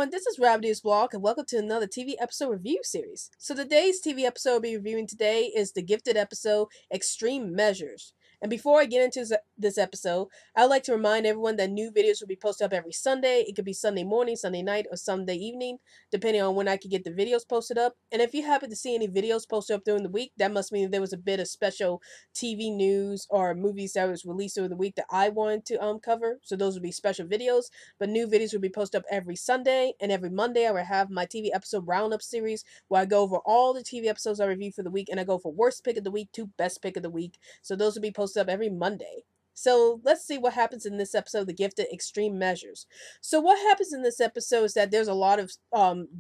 everyone, this is Rabbitearsblog and welcome to another TV episode review series. So today's TV episode we'll be reviewing today is the gifted episode Extreme Measures. And before I get into this episode, I'd like to remind everyone that new videos will be posted up every Sunday. It could be Sunday morning, Sunday night, or Sunday evening, depending on when I can get the videos posted up. And if you happen to see any videos posted up during the week, that must mean there was a bit of special TV news or movies that was released during the week that I wanted to cover. So those would be special videos. But new videos will be posted up every Sunday, and every Monday I will have my TV episode roundup series where I go over all the TV episodes I review for the week, and I go from worst pick of the week to best pick of the week. So those will be posted up every Monday. So let's see what happens in this episode, The Gifted Extreme Measures. So what happens in this episode is that there's a lot of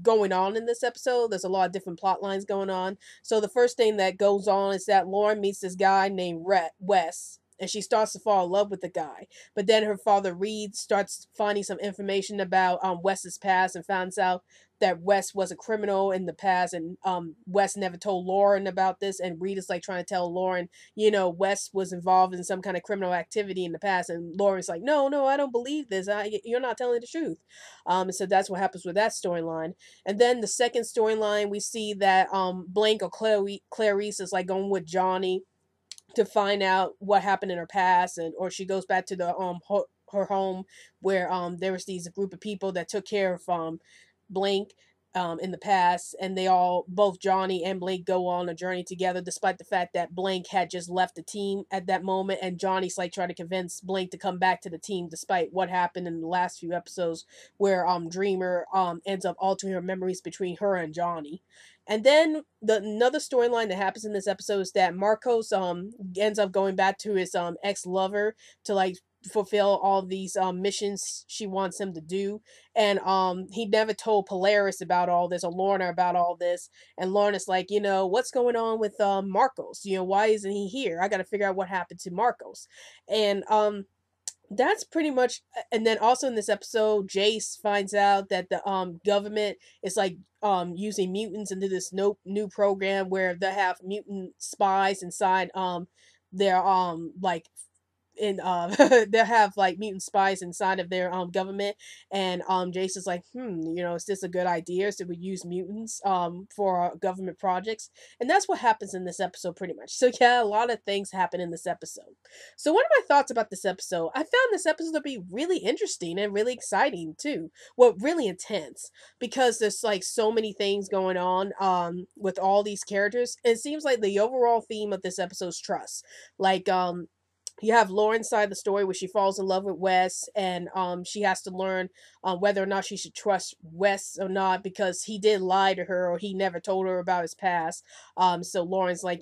going on in this episode. There's a lot of different plot lines going on. So the first thing that goes on is that Lauren meets this guy named Wes, and she starts to fall in love with the guy. But then her father Reed starts finding some information about Wes's past and finds out that Wes was a criminal in the past, and Wes never told Lauren about this, and Reed is like trying to tell Lauren, Wes was involved in some kind of criminal activity in the past, and Lauren's like, no, I don't believe this. You're not telling the truth. So that's what happens with that storyline. And then the second storyline, we see that Blank or Clarice is like going with Johnny to find out what happened in her past, or she goes back to the her home where there was these group of people that took care of Blank in the past, and both Johnny and Blank go on a journey together, despite the fact that Blank had just left the team at that moment, and Johnny's like trying to convince Blank to come back to the team despite what happened in the last few episodes where Dreamer ends up altering her memories between her and Johnny. And then another storyline that happens in this episode is that Marcos ends up going back to his ex-lover to like fulfill all these missions she wants him to do, and he never told Polaris about all this or Lorna about all this, and Lorna's like, what's going on with Marcos, why isn't he here? I gotta figure out what happened to Marcos. And that's pretty much. And then also in this episode, Jace finds out that the government is like using mutants into this new program where they have mutant spies inside their like in they have like mutant spies inside of their government. And Jace is like, is this a good idea? Should we use mutants for our government projects? And that's what happens in this episode pretty much. So yeah, a lot of things happen in this episode. So one of my thoughts about this episode, I found this episode to be really interesting and really exciting too. Well, really intense, because there's like so many things going on with all these characters. It seems like the overall theme of this episode is trust. Like you have Lauren's side of the story where she falls in love with Wes, and she has to learn whether or not she should trust Wes or not, because he did lie to her, or he never told her about his past. So Lauren's like,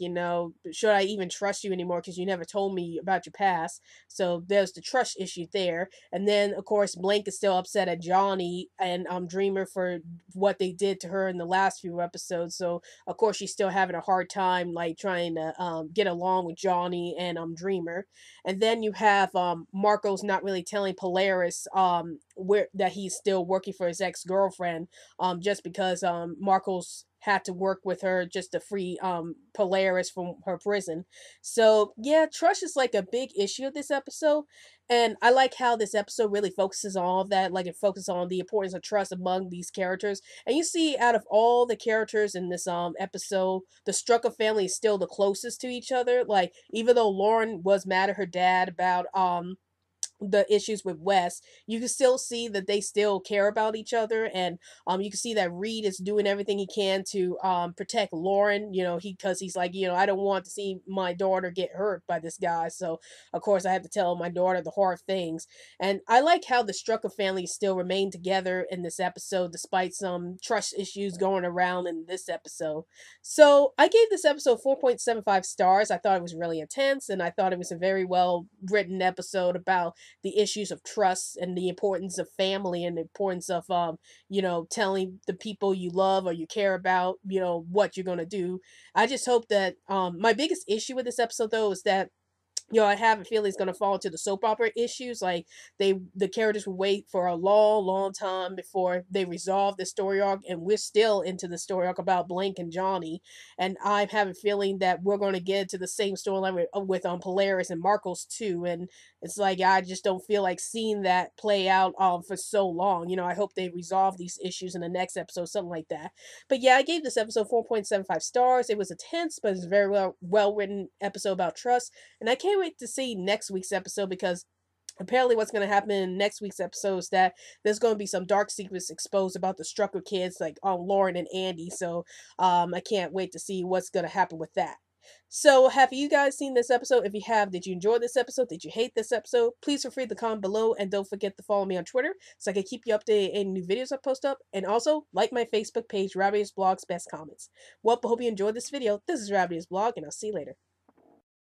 should I even trust you anymore because you never told me about your past? So there's the trust issue there. And then of course Blank is still upset at Johnny and Dreamer for what they did to her in the last few episodes. So of course she's still having a hard time like trying to get along with Johnny and Dreamer. And then you have Marcos not really telling Polaris where that he's still working for his ex-girlfriend, just because Marcos had to work with her just to free Polaris from her prison. So yeah, trust is like a big issue of this episode. And I like how this episode really focuses on all of that. Like it focuses on the importance of trust among these characters. And you see, out of all the characters in this episode, the Strucker family is still the closest to each other. Like, even though Lauren was mad at her dad about the issues with Wes, you can still see that they still care about each other. And you can see that Reed is doing everything he can to protect Lauren, because he's like, I don't want to see my daughter get hurt by this guy, so of course I have to tell my daughter the hard things. And I like how the Strucker family still remain together in this episode despite some trust issues going around in this episode. So I gave this episode 4.75 stars. I thought it was really intense, and I thought it was a very well written episode about the issues of trust and the importance of family and the importance of telling the people you love or you care about what you're going to do. I just hope that my biggest issue with this episode though is that I have a feeling it's gonna fall into the soap opera issues. Like the characters will wait for a long, long time before they resolve the story arc, and we're still into the story arc about Blank and Johnny. And I have a feeling that we're gonna get into the same storyline with Polaris and Marcos too. And it's like I just don't feel like seeing that play out for so long. I hope they resolve these issues in the next episode, something like that. But yeah, I gave this episode 4.75 stars. It was a tense, but it's a very well written episode about trust. And I can't wait to see next week's episode, because apparently what's going to happen in next week's episode is that there's going to be some dark secrets exposed about the Strucker kids, like Lauren and Andy. So I can't wait to see what's going to happen with that. So have you guys seen this episode? If you have, did you enjoy this episode? Did you hate this episode? Please feel free to comment below, and don't forget to follow me on Twitter so I can keep you updated on any new videos I post up. And also like my Facebook page, Rabbitearsblog's Best Comments. Well, I hope you enjoyed this video. This is Rabbitearsblog, and I'll see you later.